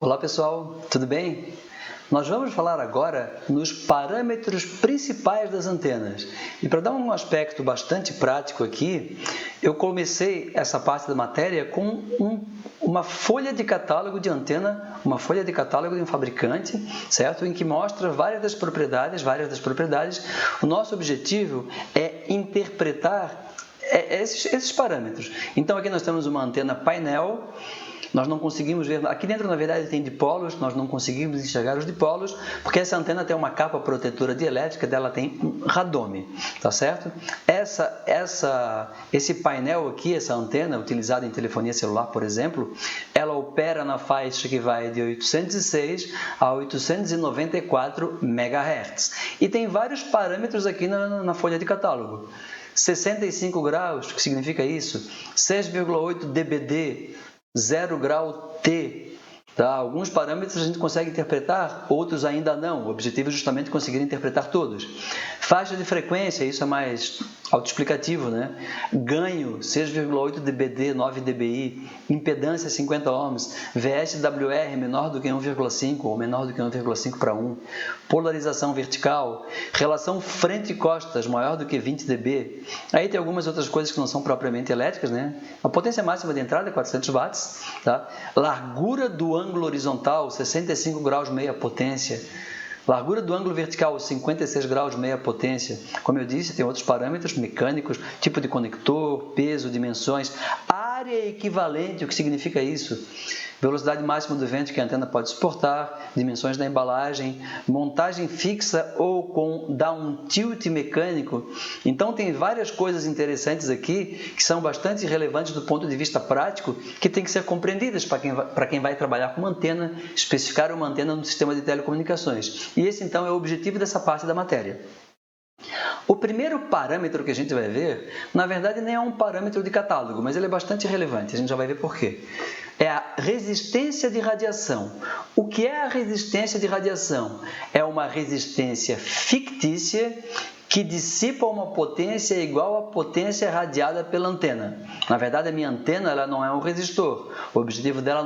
Olá pessoal, tudo bem? Nós vamos falar agora nos parâmetros principais das antenas. E para dar um aspecto bastante prático aqui, eu comecei essa parte da matéria com uma folha de catálogo de antena, uma folha de catálogo de um fabricante, certo? Em que mostra várias das propriedades. O nosso objetivo é interpretar esses parâmetros. Então aqui nós temos uma antena painel. Nós não conseguimos ver, aqui dentro na verdade tem dipolos, nós não conseguimos enxergar os dipolos, porque essa antena tem uma capa protetora dielétrica, dela tem um radome, tá certo? Esse painel aqui, essa antena utilizada em telefonia celular, por exemplo, ela opera na faixa que vai de 806 a 894 MHz. E tem vários parâmetros aqui na folha de catálogo. 65 graus, o que significa isso? 6,8 dBd, 0 grau T. Tá? Alguns parâmetros a gente consegue interpretar, outros ainda não. O objetivo é justamente conseguir interpretar todos. Faixa de frequência, isso é mais autoexplicativo, né? Ganho, 6,8 dBd, 9 dBi. Impedância, 50 ohms. VSWR, menor do que 1,5 ou menor do que 1,5 para 1. Polarização vertical. Relação frente e costas, maior do que 20 dB. Aí tem algumas outras coisas que não são propriamente elétricas, né? A potência máxima de entrada é 400 watts. Tá? Largura do ângulo horizontal, 65 graus, meia potência. Largura do ângulo vertical, 56 graus, meia potência. Como eu disse, tem outros parâmetros mecânicos, tipo de conector, peso, dimensões. Área equivalente, o que significa isso? Velocidade máxima do vento que a antena pode suportar, dimensões da embalagem, montagem fixa ou com down tilt mecânico. Então tem várias coisas interessantes aqui que são bastante relevantes do ponto de vista prático, que tem que ser compreendidas para quem vai trabalhar com uma antena, especificar uma antena no sistema de telecomunicações. E esse então é o objetivo dessa parte da matéria. O primeiro parâmetro que a gente vai ver, na verdade, nem é um parâmetro de catálogo, mas ele é bastante relevante, a gente já vai ver por quê. É a resistência de radiação. O que é a resistência de radiação? É uma resistência fictícia que dissipa uma potência igual à potência radiada pela antena. Na verdade, a minha antena ela não é um resistor. O objetivo dela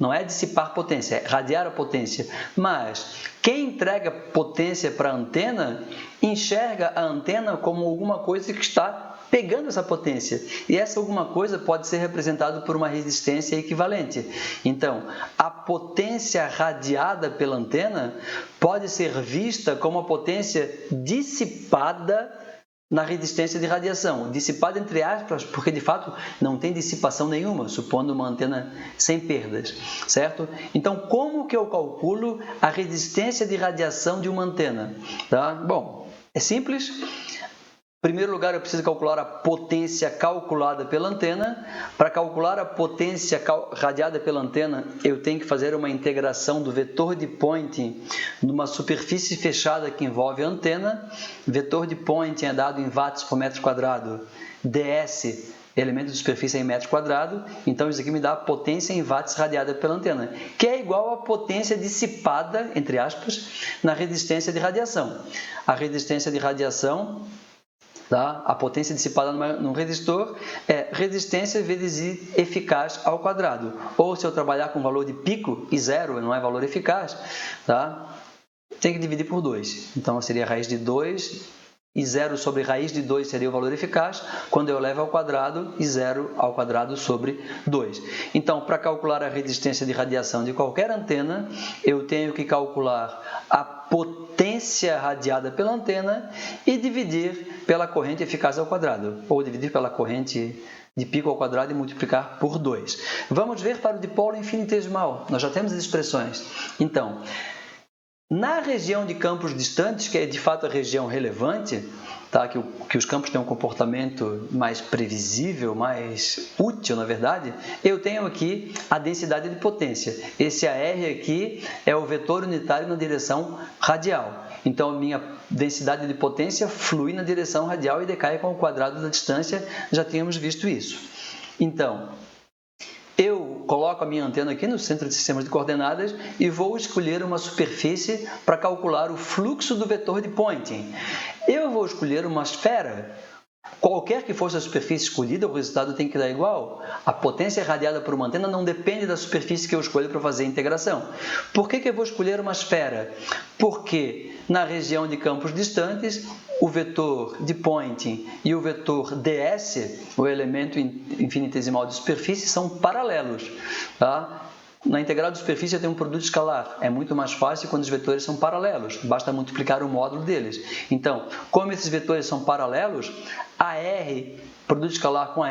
não é dissipar potência, é radiar a potência. Mas quem entrega potência para a antena, enxerga a antena como alguma coisa que está pegando essa potência. E essa alguma coisa pode ser representada por uma resistência equivalente. Então, a potência radiada pela antena pode ser vista como a potência dissipada na resistência de radiação, dissipada entre aspas, porque de fato não tem dissipação nenhuma, supondo uma antena sem perdas, certo? Então, como que eu calculo a resistência de radiação de uma antena? Tá? Bom, é simples. Em primeiro lugar, eu preciso calcular a potência calculada pela antena. Para calcular a potência radiada pela antena, eu tenho que fazer uma integração do vetor de Poynting numa superfície fechada que envolve a antena. Vetor de Poynting é dado em watts por metro quadrado. ds, elemento de superfície em metro quadrado. Então, isso aqui me dá a potência em watts radiada pela antena, que é igual à potência dissipada, entre aspas, na resistência de radiação. A resistência de radiação... Tá? A potência dissipada num resistor é resistência vezes I eficaz ao quadrado. Ou se eu trabalhar com valor de pico, I zero não é valor eficaz, tá? Tem que dividir por 2. Então seria raiz de 2, I zero sobre raiz de 2 seria o valor eficaz. Quando eu levo ao quadrado, I zero ao quadrado sobre 2. Então, para calcular a resistência de radiação de qualquer antena, eu tenho que calcular a potência radiada pela antena e dividir pela corrente eficaz ao quadrado, ou dividir pela corrente de pico ao quadrado e multiplicar por 2. Vamos ver para o dipolo infinitesimal. Nós já temos as expressões. Então, na região de campos distantes, que é de fato a região relevante, tá? que os campos têm um comportamento mais previsível, mais útil, na verdade, eu tenho aqui a densidade de potência. Esse AR aqui é o vetor unitário na direção radial. Então, a minha densidade de potência flui na direção radial e decai com o quadrado da distância. Já tínhamos visto isso. Então, eu coloco a minha antena aqui no centro de sistemas de coordenadas e vou escolher uma superfície para calcular o fluxo do vetor de Poynting. Eu vou escolher uma esfera Qualquer que fosse a superfície escolhida, o resultado tem que dar igual. A potência irradiada por uma antena não depende da superfície que eu escolho para fazer a integração. Por que eu vou escolher uma esfera? Porque na região de campos distantes, o vetor de Poynting e o vetor ds, o elemento infinitesimal de superfície, são paralelos. Tá? Na integral de superfície eu tenho um produto escalar. É muito mais fácil quando os vetores são paralelos. Basta multiplicar o módulo deles. Então, como esses vetores são paralelos, AR, produto escalar com AR,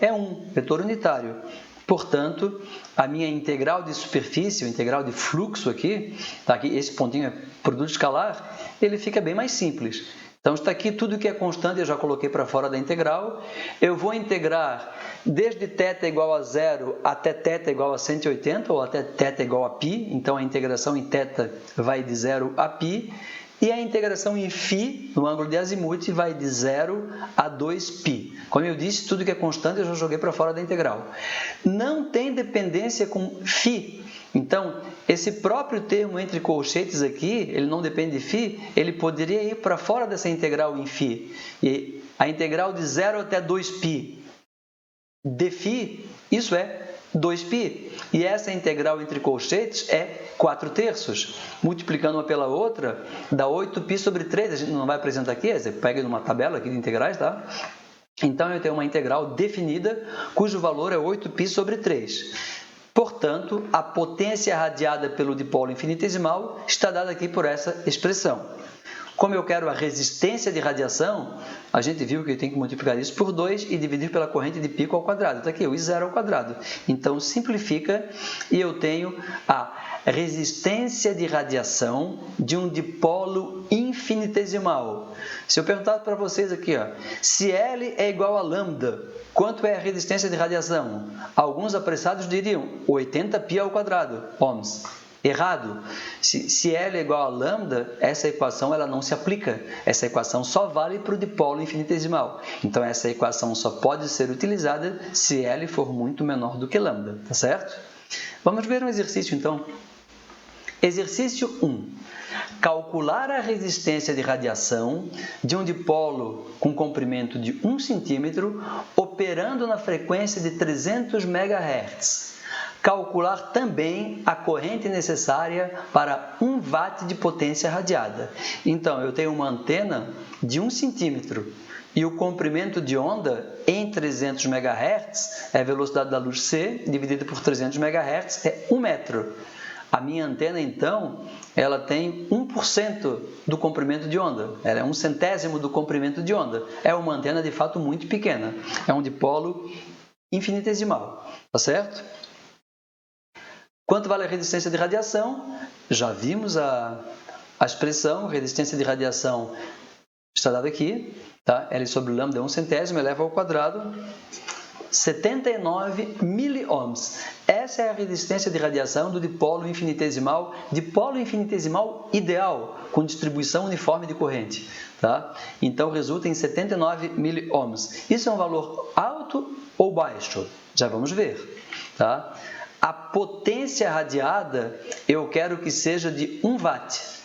é um vetor unitário. Portanto, a minha integral de superfície, o integral de fluxo aqui, tá aqui, esse pontinho é produto escalar, ele fica bem mais simples. Então, está aqui tudo que é constante, eu já coloquei para fora da integral. Eu vou integrar desde θ igual a 0 até θ igual a 180, ou até θ igual a π. Então, a integração em θ vai de 0 a π. E a integração em φ, no ângulo de azimuth, vai de 0 a 2π. Como eu disse, tudo que é constante eu já joguei para fora da integral. Não tem dependência com φ. Então, esse próprio termo entre colchetes aqui, ele não depende de φ, ele poderia ir para fora dessa integral em φ. E a integral de 0 até 2π de φ, isso é 2π. E essa integral entre colchetes é 4/3. Multiplicando uma pela outra, dá 8π sobre 3. A gente não vai apresentar aqui, você pega numa tabela aqui de integrais, tá? Então, eu tenho uma integral definida, cujo valor é 8π sobre 3. Portanto, a potência radiada pelo dipolo infinitesimal está dada aqui por essa expressão. Como eu quero a resistência de radiação, a gente viu que eu tenho que multiplicar isso por 2 e dividir pela corrente de pico ao quadrado. Está aqui, o I0 ao quadrado. Então, simplifica e eu tenho a resistência de radiação de um dipolo infinitesimal. Se eu perguntar para vocês aqui, ó, se L é igual a lambda, quanto é a resistência de radiação? Alguns apressados diriam 80π ao quadrado, ohms. Errado. Se L é igual a lambda, essa equação ela não se aplica. Essa equação só vale para o dipolo infinitesimal. Então, essa equação só pode ser utilizada se L for muito menor do que lambda. Tá certo? Vamos ver um exercício, então. Exercício 1. Calcular a resistência de radiação de um dipolo com comprimento de 1 cm operando na frequência de 300 MHz. Calcular também a corrente necessária para 1 watt de potência radiada. Então, eu tenho uma antena de 1 cm e o comprimento de onda em 300 MHz é a velocidade da luz c, dividida por 300 MHz, é 1 metro. A minha antena, então, ela tem 1% do comprimento de onda. Ela é 1/100º do comprimento de onda. É uma antena, de fato, muito pequena. É um dipolo infinitesimal. Tá certo? Quanto vale a resistência de radiação? Já vimos a expressão, resistência de radiação está dada aqui, tá? L sobre lambda é 1/100º, eleva ao quadrado, 79 miliohms. Essa é a resistência de radiação do dipolo infinitesimal ideal, com distribuição uniforme de corrente. Tá? Então, resulta em 79 miliohms. Isso é um valor alto ou baixo? Já vamos ver. Tá? A potência radiada, eu quero que seja de 1 watt.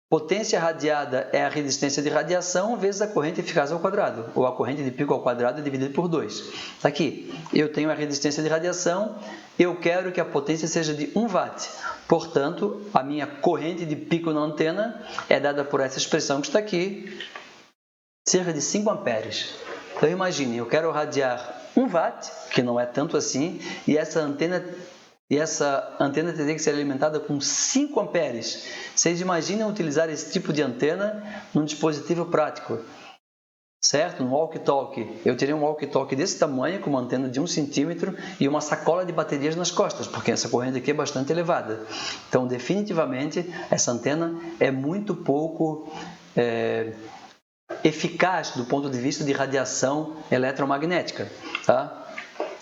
Potência radiada é a resistência de radiação vezes a corrente eficaz ao quadrado, ou a corrente de pico ao quadrado dividido por 2. Aqui, eu tenho a resistência de radiação, eu quero que a potência seja de 1 watt. Portanto, a minha corrente de pico na antena é dada por essa expressão que está aqui, cerca de 5 amperes. Então, imagine, eu quero radiar 1 watt, que não é tanto assim, e essa antena teria que ser alimentada com 5 amperes. Vocês imaginam utilizar esse tipo de antena num dispositivo prático, certo? Um walkie-talkie. Eu teria um walkie-talkie desse tamanho, com uma antena de 1 cm e uma sacola de baterias nas costas, porque essa corrente aqui é bastante elevada. Então, definitivamente, essa antena é muito pouco eficaz do ponto de vista de radiação eletromagnética. Tá?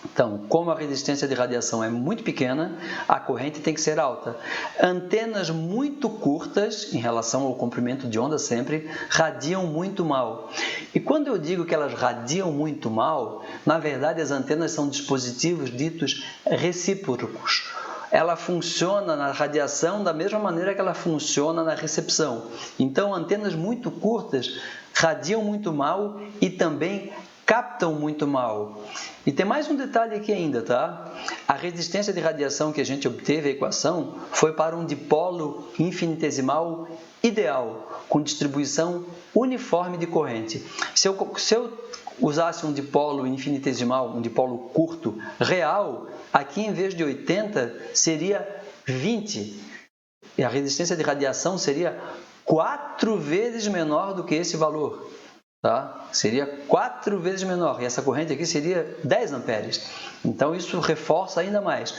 Então, como a resistência de radiação é muito pequena, a corrente tem que ser alta. Antenas muito curtas, em relação ao comprimento de onda sempre, radiam muito mal. E quando eu digo que elas radiam muito mal, na verdade as antenas são dispositivos ditos recíprocos. Ela funciona na radiação da mesma maneira que ela funciona na recepção. Então, antenas muito curtas radiam muito mal e também captam muito mal. E tem mais um detalhe aqui ainda, tá? A resistência de radiação que a gente obteve, a equação, foi para um dipolo infinitesimal ideal, com distribuição uniforme de corrente. Se eu usasse um dipolo infinitesimal, um dipolo curto, real, aqui em vez de 80, seria 20. E a resistência de radiação seria 4 vezes menor do que esse valor. Tá? Seria 4 vezes menor, e essa corrente aqui seria 10 amperes. Então, isso reforça ainda mais.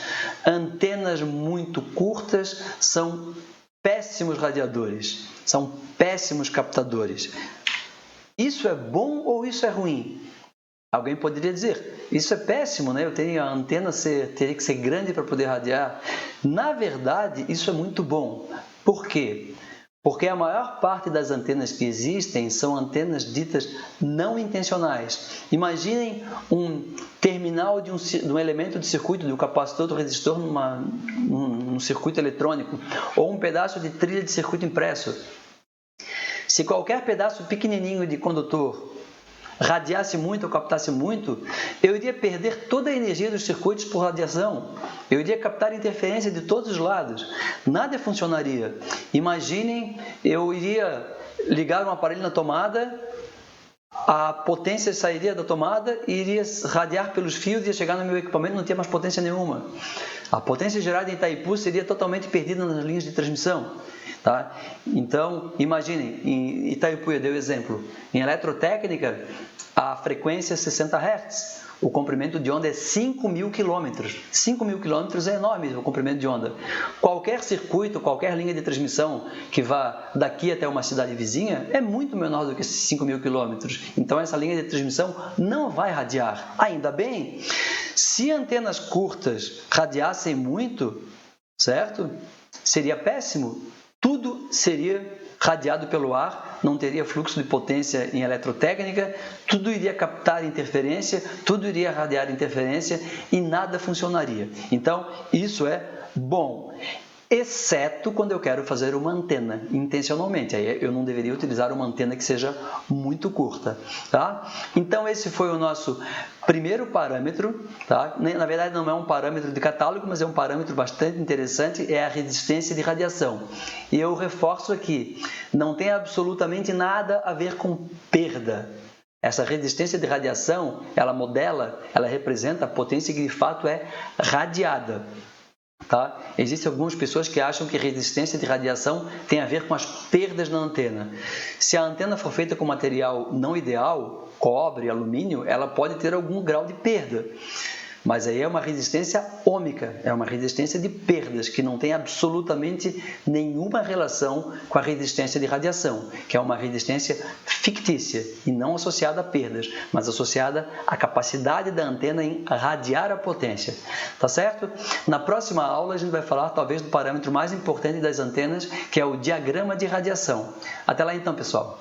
Antenas muito curtas são péssimos radiadores, são péssimos captadores. Isso é bom ou isso é ruim? Alguém poderia dizer, isso é péssimo, né? A antena teria que ser grande para poder radiar. Na verdade, isso é muito bom. Por quê? Porque a maior parte das antenas que existem são antenas ditas não intencionais. Imaginem um terminal de um elemento de circuito, de um capacitor do resistor num circuito eletrônico, ou um pedaço de trilha de circuito impresso. Se qualquer pedaço pequenininho de condutor radiasse muito ou captasse muito, eu iria perder toda a energia dos circuitos por radiação. Eu iria captar interferência de todos os lados. Nada funcionaria. Imaginem, eu iria ligar um aparelho na tomada, a potência sairia da tomada e iria radiar pelos fios, ia chegar no meu equipamento e não tinha mais potência nenhuma. A potência gerada em Itaipu seria totalmente perdida nas linhas de transmissão. Tá? Então, imaginem, em Itaipu eu dei o exemplo, em eletrotécnica a frequência é 60 Hz, o comprimento de onda é 5.000 km. 5.000 km é enorme o comprimento de onda. Qualquer circuito, qualquer linha de transmissão que vá daqui até uma cidade vizinha é muito menor do que esses 5.000 km. Então, essa linha de transmissão não vai radiar. Ainda bem, se antenas curtas radiassem muito, certo? Seria péssimo. Tudo seria radiado pelo ar, não teria fluxo de potência em eletrotécnica, tudo iria captar interferência, tudo iria radiar interferência e nada funcionaria. Então, isso é bom, exceto quando eu quero fazer uma antena intencionalmente. Aí eu não deveria utilizar uma antena que seja muito curta. Tá? Então, esse foi o nosso primeiro parâmetro. Tá? Na verdade, não é um parâmetro de catálogo, mas é um parâmetro bastante interessante, é a resistência de radiação. E eu reforço aqui, não tem absolutamente nada a ver com perda. Essa resistência de radiação, ela representa a potência que de fato é radiada. Tá? Existem algumas pessoas que acham que resistência de radiação tem a ver com as perdas na antena. Se a antena for feita com material não ideal, cobre, alumínio, ela pode ter algum grau de perda. Mas aí é uma resistência ôhmica, é uma resistência de perdas, que não tem absolutamente nenhuma relação com a resistência de radiação, que é uma resistência fictícia e não associada a perdas, mas associada à capacidade da antena em radiar a potência. Tá certo? Na próxima aula a gente vai falar talvez do parâmetro mais importante das antenas, que é o diagrama de radiação. Até lá então, pessoal!